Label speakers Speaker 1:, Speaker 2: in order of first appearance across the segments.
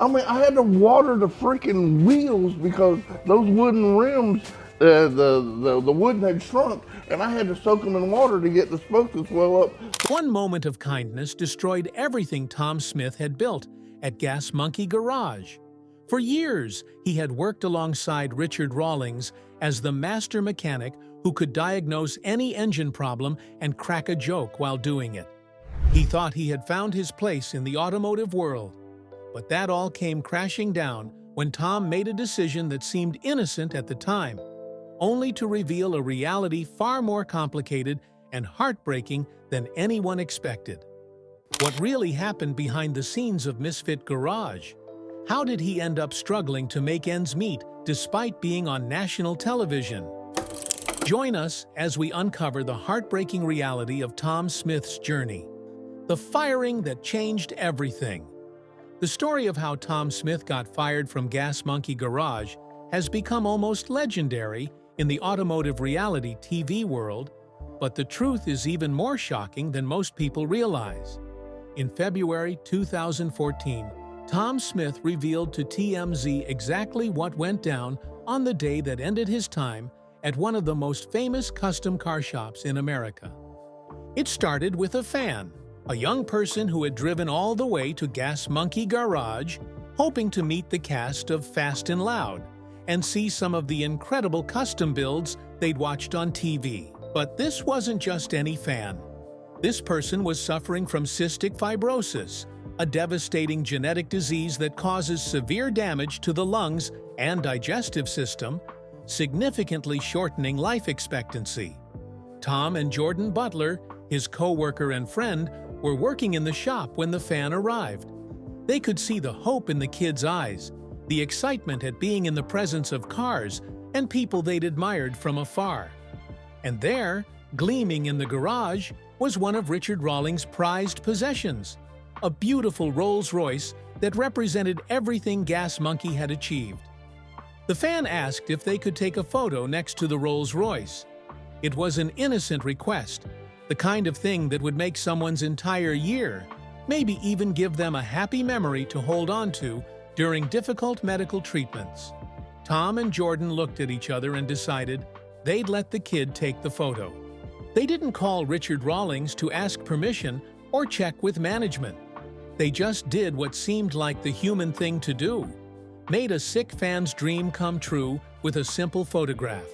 Speaker 1: I mean, I had to water the freaking wheels because those wooden rims, the wood had shrunk, and I had to soak them in water to get the spoke to swell up.
Speaker 2: One moment of kindness destroyed everything Tom Smith had built at Gas Monkey Garage. For years, he had worked alongside Richard Rawlings as the master mechanic who could diagnose any engine problem and crack a joke while doing it. He thought he had found his place in the automotive world. But that all came crashing down when Tom made a decision that seemed innocent at the time, only to reveal a reality far more complicated and heartbreaking than anyone expected. What really happened behind the scenes of Misfit Garage? How did he end up struggling to make ends meet despite being on national television? Join us as we uncover the heartbreaking reality of Tom Smith's journey, the firing that changed everything. The story of how Tom Smith got fired from Gas Monkey Garage has become almost legendary in the automotive reality TV world, but the truth is even more shocking than most people realize. In February 2014, Tom Smith revealed to TMZ exactly what went down on the day that ended his time at one of the most famous custom car shops in America. It started with a fan, a young person who had driven all the way to Gas Monkey Garage, hoping to meet the cast of Fast and Loud and see some of the incredible custom builds they'd watched on TV. But this wasn't just any fan. This person was suffering from cystic fibrosis, a devastating genetic disease that causes severe damage to the lungs and digestive system, significantly shortening life expectancy. Tom and Jordan Butler, his co-worker and friend, were working in the shop when the fan arrived. They could see the hope in the kid's eyes, the excitement at being in the presence of cars and people they'd admired from afar. And there, gleaming in the garage, was one of Richard Rawlings' prized possessions, a beautiful Rolls-Royce that represented everything Gas Monkey had achieved. The fan asked if they could take a photo next to the Rolls-Royce. It was an innocent request, the kind of thing that would make someone's entire year, maybe even give them a happy memory to hold on to during difficult medical treatments. Tom and Jordan looked at each other and decided they'd let the kid take the photo. They didn't call Richard Rawlings to ask permission or check with management. They just did what seemed like the human thing to do, made a sick fan's dream come true with a simple photograph.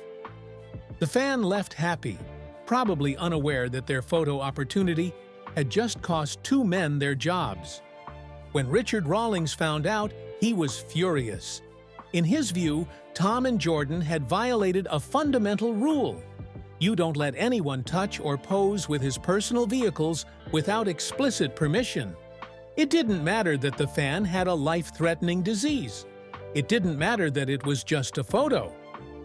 Speaker 2: The fan left happy, probably unaware that their photo opportunity had just cost two men their jobs. When Richard Rawlings found out, he was furious. In his view, Tom and Jordan had violated a fundamental rule. You don't let anyone touch or pose with his personal vehicles without explicit permission. It didn't matter that the fan had a life-threatening disease. It didn't matter that it was just a photo.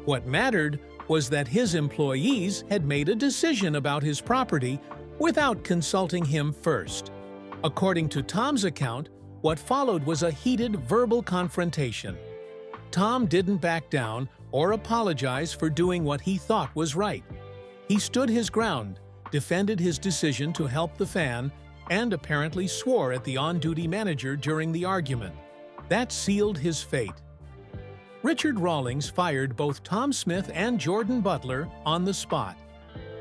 Speaker 2: What mattered was that his employees had made a decision about his property without consulting him first. According to Tom's account, what followed was a heated verbal confrontation. Tom didn't back down or apologize for doing what he thought was right. He stood his ground, defended his decision to help the fan, and apparently swore at the on-duty manager during the argument. That sealed his fate. Richard Rawlings fired both Tom Smith and Jordan Butler on the spot.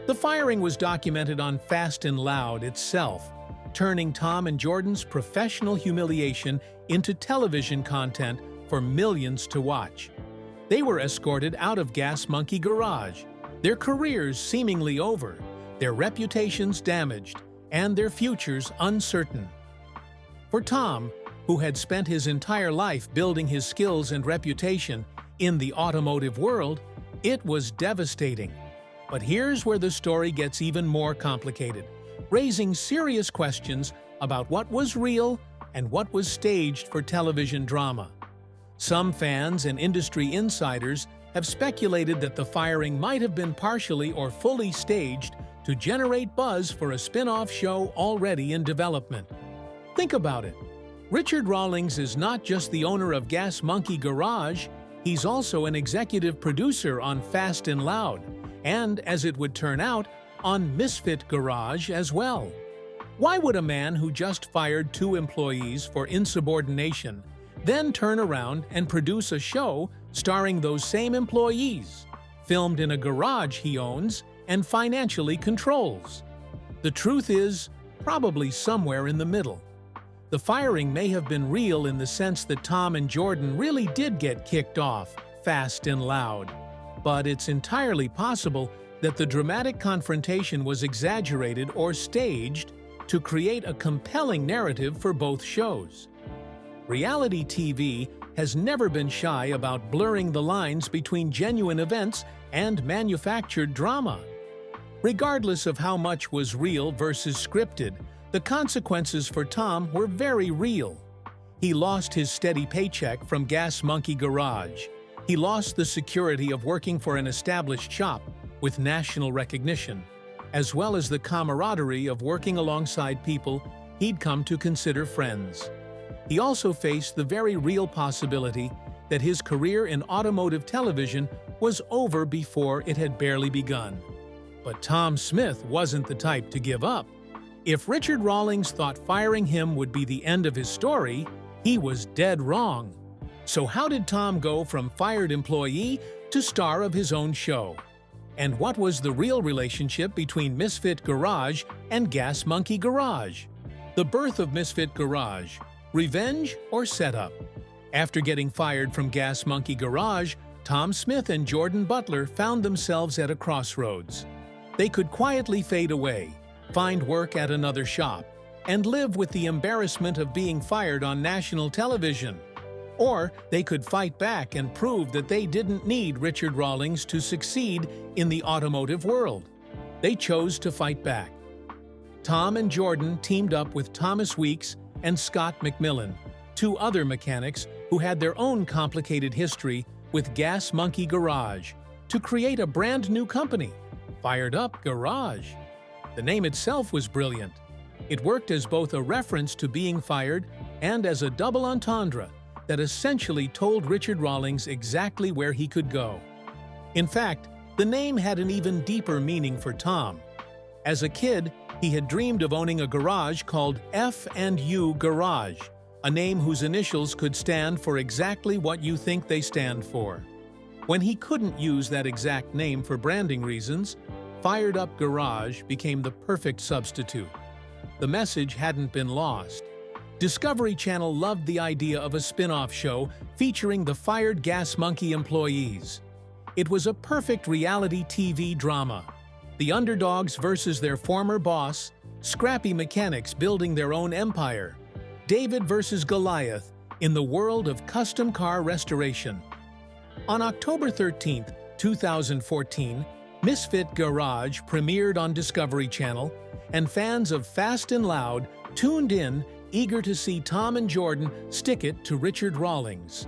Speaker 2: The firing was documented on Fast and Loud itself, turning Tom and Jordan's professional humiliation into television content for millions to watch. They were escorted out of Gas Monkey Garage, their careers seemingly over, their reputations damaged, and their futures uncertain. For Tom, who had spent his entire life building his skills and reputation in the automotive world, it was devastating. But here's where the story gets even more complicated, raising serious questions about what was real and what was staged for television drama. Some fans and industry insiders have speculated that the firing might have been partially or fully staged to generate buzz for a spin-off show already in development. Think about it. Richard Rawlings is not just the owner of Gas Monkey Garage, he's also an executive producer on Fast and Loud, and, as it would turn out, on Misfit Garage as well. Why would a man who just fired two employees for insubordination then turn around and produce a show starring those same employees, filmed in a garage he owns and financially controls. The truth is probably somewhere in the middle. The firing may have been real in the sense that Tom and Jordan really did get kicked off, fast and loud. But it's entirely possible that the dramatic confrontation was exaggerated or staged to create a compelling narrative for both shows. Reality TV has never been shy about blurring the lines between genuine events and manufactured drama. Regardless of how much was real versus scripted, the consequences for Tom were very real. He lost his steady paycheck from Gas Monkey Garage. He lost the security of working for an established shop with national recognition, as well as the camaraderie of working alongside people he'd come to consider friends. He also faced the very real possibility that his career in automotive television was over before it had barely begun. But Tom Smith wasn't the type to give up. If Richard Rawlings thought firing him would be the end of his story, he was dead wrong. So how did Tom go from fired employee to star of his own show? And what was the real relationship between Misfit Garage and Gas Monkey Garage? The birth of Misfit Garage, revenge or setup? After getting fired from Gas Monkey Garage, Tom Smith and Jordan Butler found themselves at a crossroads. They could quietly fade away, find work at another shop, and live with the embarrassment of being fired on national television. Or they could fight back and prove that they didn't need Richard Rawlings to succeed in the automotive world. They chose to fight back. Tom and Jordan teamed up with Thomas Weeks and Scott McMillan, two other mechanics who had their own complicated history with Gas Monkey Garage, to create a brand new company, Fired Up Garage. The name itself was brilliant. It worked as both a reference to being fired and as a double entendre that essentially told Richard Rawlings exactly where he could go. In fact, the name had an even deeper meaning for Tom. As a kid, he had dreamed of owning a garage called F&U Garage, a name whose initials could stand for exactly what you think they stand for. When he couldn't use that exact name for branding reasons, Fired Up Garage became the perfect substitute. The message hadn't been lost. Discovery Channel loved the idea of a spin-off show featuring the fired Gas Monkey employees. It was a perfect reality TV drama. The underdogs versus their former boss, scrappy mechanics building their own empire, David versus Goliath in the world of custom car restoration. On October 13, 2014, Misfit Garage premiered on Discovery Channel, and fans of Fast and Loud tuned in, eager to see Tom and Jordan stick it to Richard Rawlings.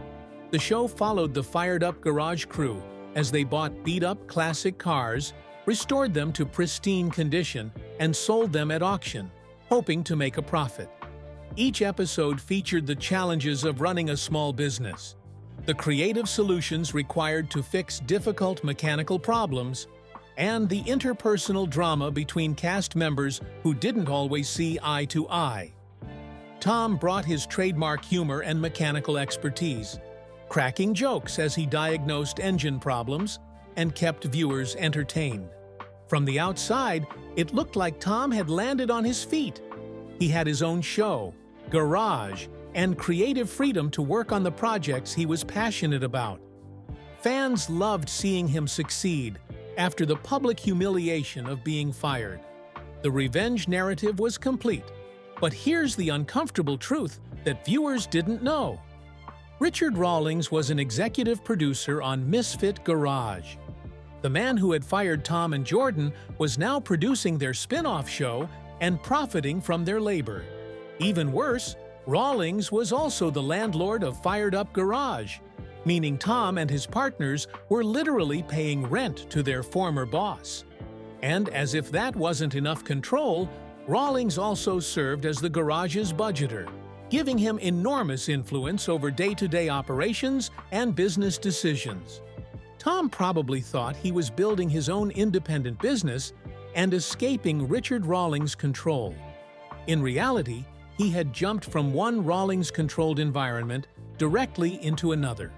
Speaker 2: The show followed the Fired Up Garage crew as they bought beat-up classic cars, restored them to pristine condition, and sold them at auction, hoping to make a profit. Each episode featured the challenges of running a small business, the creative solutions required to fix difficult mechanical problems, and the interpersonal drama between cast members who didn't always see eye to eye. Tom brought his trademark humor and mechanical expertise, cracking jokes as he diagnosed engine problems and kept viewers entertained. From the outside, it looked like Tom had landed on his feet. He had his own show, garage, and creative freedom to work on the projects he was passionate about. Fans loved seeing him succeed after the public humiliation of being fired. The revenge narrative was complete. But here's the uncomfortable truth that viewers didn't know. Richard Rawlings was an executive producer on Misfit Garage. The man who had fired Tom and Jordan was now producing their spin-off show and profiting from their labor. Even worse, Rawlings was also the landlord of Fired Up Garage, meaning Tom and his partners were literally paying rent to their former boss. And as if that wasn't enough control, Rawlings also served as the garage's budgeter, giving him enormous influence over day-to-day operations and business decisions. Tom probably thought he was building his own independent business and escaping Richard Rawlings' control. In reality, he had jumped from one Rawlings-controlled environment directly into another.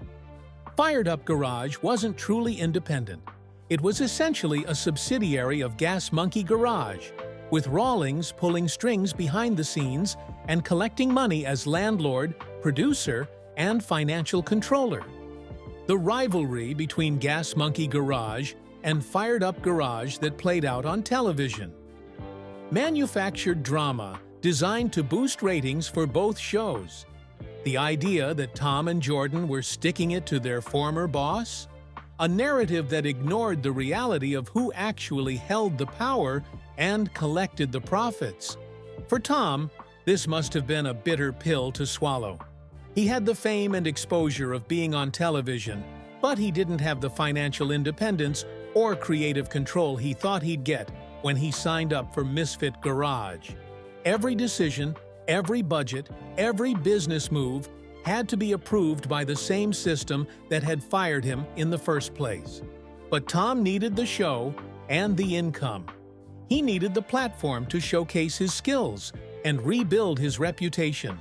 Speaker 2: Fired Up Garage wasn't truly independent. It was essentially a subsidiary of Gas Monkey Garage, with Rawlings pulling strings behind the scenes and collecting money as landlord, producer, and financial controller. The rivalry between Gas Monkey Garage and Fired Up Garage that played out on television. Manufactured drama designed to boost ratings for both shows. The idea that Tom and Jordan were sticking it to their former boss? A narrative that ignored the reality of who actually held the power and collected the profits. For Tom, this must have been a bitter pill to swallow. He had the fame and exposure of being on television, but he didn't have the financial independence or creative control he thought he'd get when he signed up for Misfit Garage. Every decision, every budget, every business move had to be approved by the same system that had fired him in the first place. But Tom needed the show and the income. He needed the platform to showcase his skills and rebuild his reputation.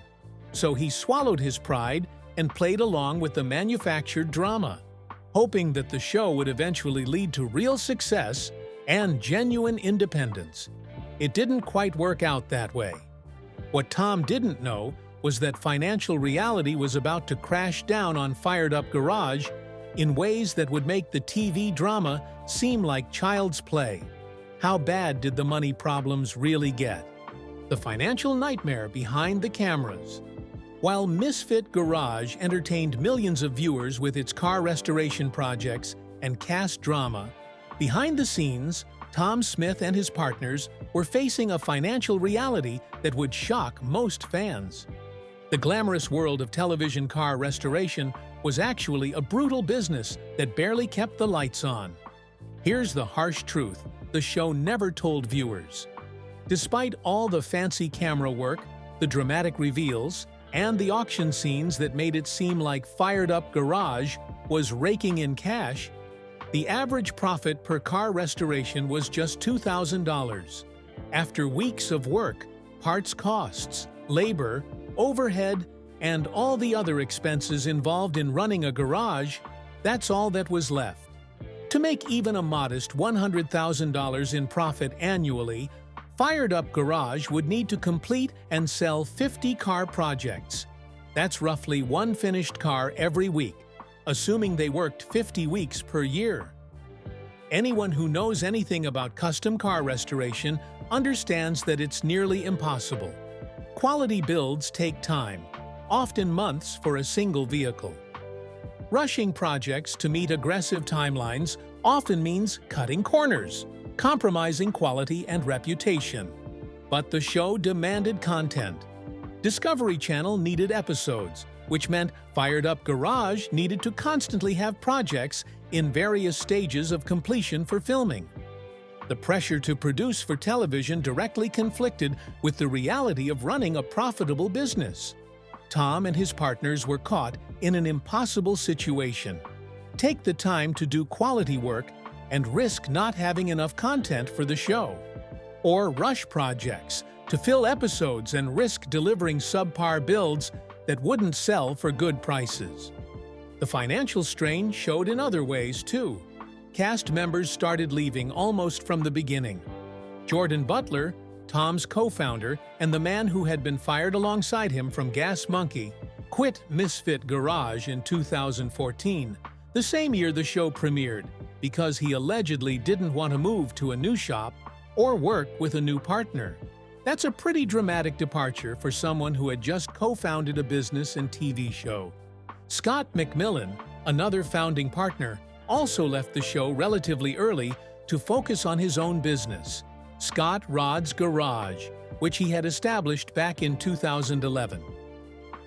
Speaker 2: So he swallowed his pride and played along with the manufactured drama, hoping that the show would eventually lead to real success and genuine independence. It didn't quite work out that way. What Tom didn't know was that financial reality was about to crash down on Fired Up Garage in ways that would make the TV drama seem like child's play. How bad did the money problems really get? The financial nightmare behind the cameras. While Misfit Garage entertained millions of viewers with its car restoration projects and cast drama, behind the scenes, Tom Smith and his partners were facing a financial reality that would shock most fans. The glamorous world of television car restoration was actually a brutal business that barely kept the lights on. Here's the harsh truth the show never told viewers. Despite all the fancy camera work, the dramatic reveals, and the auction scenes that made it seem like Fired Up Garage was raking in cash, the average profit per car restoration was just $2,000. After weeks of work, parts costs, labor, overhead, and all the other expenses involved in running a garage, that's all that was left. To make even a modest $100,000 in profit annually, Fired Up Garage would need to complete and sell 50 car projects. That's roughly one finished car every week, assuming they worked 50 weeks per year. Anyone who knows anything about custom car restoration understands that it's nearly impossible. Quality builds take time, often months for a single vehicle. Rushing projects to meet aggressive timelines often means cutting corners, compromising quality and reputation. But the show demanded content. Discovery Channel needed episodes, which meant Fired Up Garage needed to constantly have projects in various stages of completion for filming. The pressure to produce for television directly conflicted with the reality of running a profitable business. Tom and his partners were caught in an impossible situation. Take the time to do quality work and risk not having enough content for the show. Or rush projects to fill episodes and risk delivering subpar builds that wouldn't sell for good prices. The financial strain showed in other ways, too. Cast members started leaving almost from the beginning. Jordan Butler, Tom's co-founder and the man who had been fired alongside him from Gas Monkey, quit Misfit Garage in 2014, the same year the show premiered, because he allegedly didn't want to move to a new shop or work with a new partner. That's a pretty dramatic departure for someone who had just co-founded a business and TV show. Scott McMillan, another founding partner, also left the show relatively early to focus on his own business, Scott Rod's Garage, which he had established back in 2011.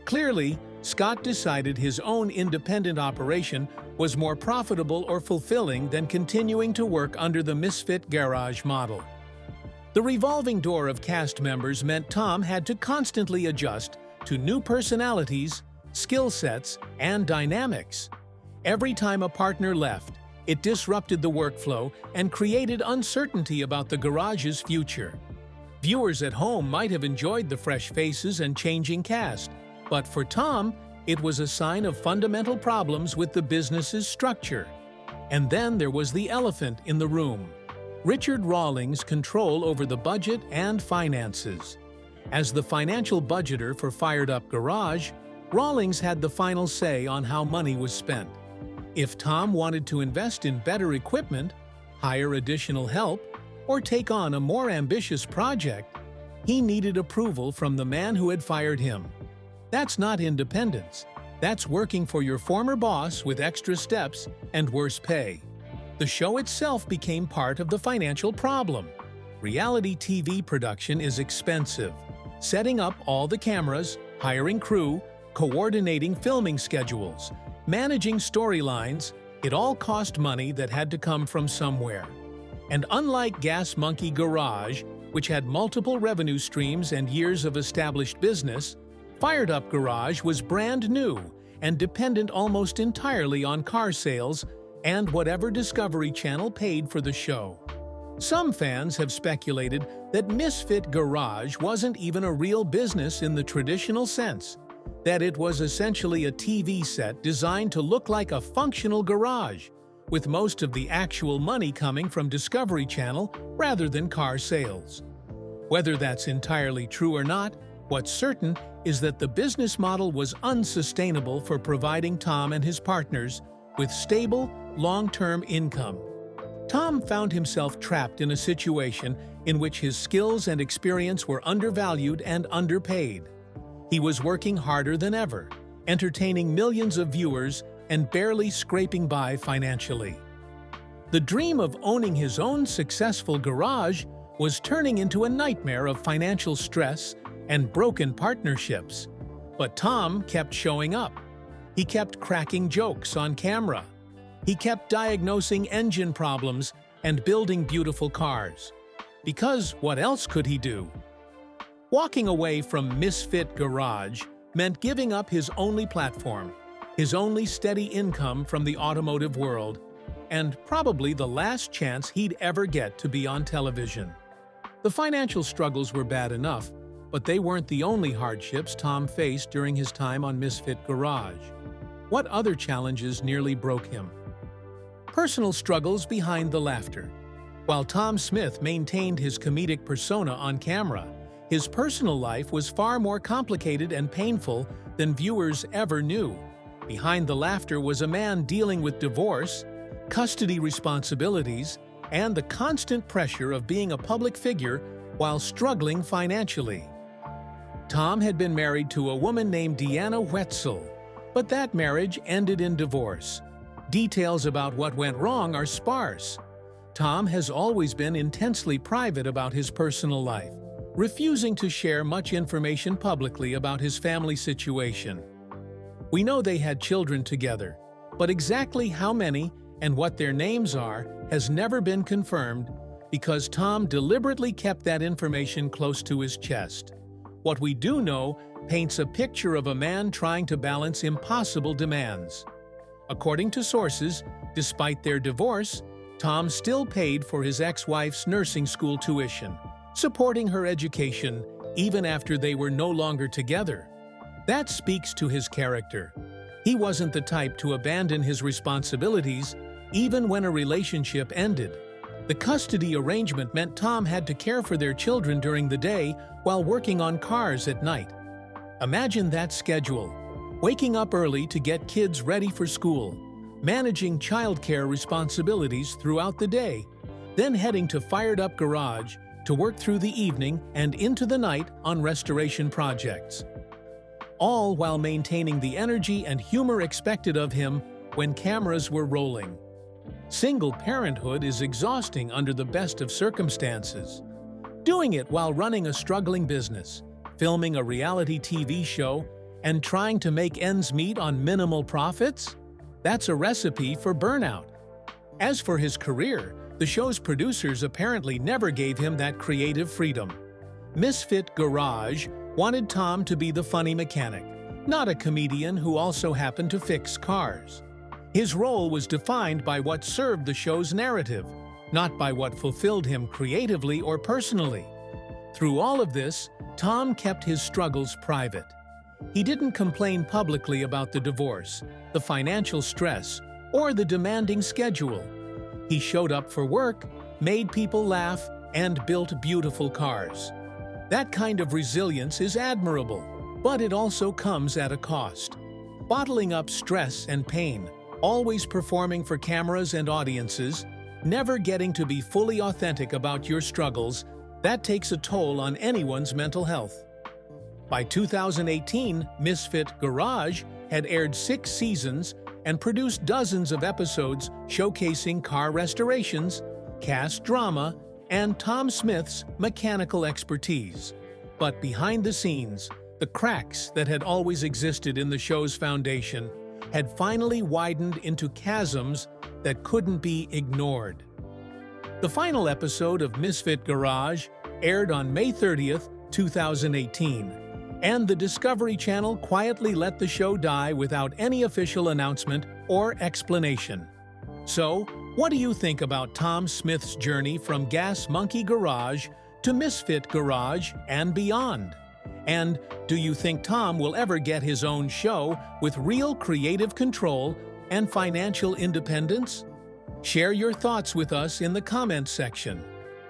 Speaker 2: Clearly, Scott decided his own independent operation was more profitable or fulfilling than continuing to work under the Misfit Garage model. The revolving door of cast members meant Tom had to constantly adjust to new personalities, skill sets, and dynamics. Every time a partner left, it disrupted the workflow and created uncertainty about the garage's future. Viewers at home might have enjoyed the fresh faces and changing cast, but for Tom, It was a sign of fundamental problems with the business's structure. And then there was the elephant in the room: Richard Rawlings' control over the budget and finances. As the financial budgeter for Fired Up Garage, Rawlings had the final say on how money was spent. If Tom wanted to invest in better equipment, hire additional help, or take on a more ambitious project, he needed approval from the man who had fired him. That's not independence. That's working for your former boss with extra steps and worse pay. The show itself became part of the financial problem. Reality TV production is expensive. Setting up all the cameras, hiring crew, coordinating filming schedules, managing storylines, it all cost money that had to come from somewhere. And unlike Gas Monkey Garage, which had multiple revenue streams and years of established business, Fired Up Garage was brand new and dependent almost entirely on car sales and whatever Discovery Channel paid for the show. Some fans have speculated that Misfit Garage wasn't even a real business in the traditional sense, that it was essentially a TV set designed to look like a functional garage, with most of the actual money coming from Discovery Channel rather than car sales. Whether that's entirely true or not, what's certain is that the business model was unsustainable for providing Tom and his partners with stable, long-term income. Tom found himself trapped in a situation in which his skills and experience were undervalued and underpaid. He was working harder than ever, entertaining millions of viewers and barely scraping by financially. The dream of owning his own successful garage was turning into a nightmare of financial stress and broken partnerships. But Tom kept showing up. He kept cracking jokes on camera. He kept diagnosing engine problems and building beautiful cars. Because what else could he do? Walking away from Misfit Garage meant giving up his only platform, his only steady income from the automotive world, and probably the last chance he'd ever get to be on television. The financial struggles were bad enough, but they weren't the only hardships Tom faced during his time on Misfit Garage. What other challenges nearly broke him? Personal struggles behind the laughter. While Tom Smith maintained his comedic persona on camera, his personal life was far more complicated and painful than viewers ever knew. Behind the laughter was a man dealing with divorce, custody responsibilities, and the constant pressure of being a public figure while struggling financially. Tom had been married to a woman named Deanna Wetzel, but that marriage ended in divorce. Details about what went wrong are sparse. Tom has always been intensely private about his personal life, refusing to share much information publicly about his family situation. We know they had children together, but exactly how many and what their names are has never been confirmed because Tom deliberately kept that information close to his chest. What we do know paints a picture of a man trying to balance impossible demands. According to sources, despite their divorce, Tom still paid for his ex-wife's nursing school tuition, supporting her education even after they were no longer together. That speaks to his character. He wasn't the type to abandon his responsibilities even when a relationship ended. The custody arrangement meant Tom had to care for their children during the day while working on cars at night. Imagine that schedule: waking up early to get kids ready for school, managing childcare responsibilities throughout the day, then heading to Fired Up Garage to work through the evening and into the night on restoration projects. All while maintaining the energy and humor expected of him when cameras were rolling. Single parenthood is exhausting under the best of circumstances. Doing it while running a struggling business, filming a reality TV show, and trying to make ends meet on minimal profits? That's a recipe for burnout. As for his career, the show's producers apparently never gave him that creative freedom. Misfit Garage wanted Tom to be the funny mechanic, not a comedian who also happened to fix cars. His role was defined by what served the show's narrative, not by what fulfilled him creatively or personally. Through all of this, Tom kept his struggles private. He didn't complain publicly about the divorce, the financial stress, or the demanding schedule. He showed up for work, made people laugh, and built beautiful cars. That kind of resilience is admirable, but it also comes at a cost. Bottling up stress and pain, always performing for cameras and audiences, never getting to be fully authentic about your struggles, that takes a toll on anyone's mental health. By 2018, Misfit Garage had aired 6 seasons and produced dozens of episodes showcasing car restorations, cast drama, and Tom Smith's mechanical expertise. But behind the scenes, the cracks that had always existed in the show's foundation had finally widened into chasms that couldn't be ignored. The final episode of Misfit Garage aired on May 30th, 2018, and the Discovery Channel quietly let the show die without any official announcement or explanation. So, what do you think about Tom Smith's journey from Gas Monkey Garage to Misfit Garage and beyond? And do you think Tom will ever get his own show with real creative control and financial independence? Share your thoughts with us in the comments section.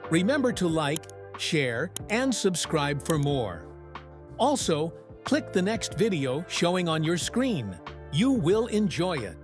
Speaker 2: Remember to like, share, and subscribe for more. Also, click the next video showing on your screen. You will enjoy it.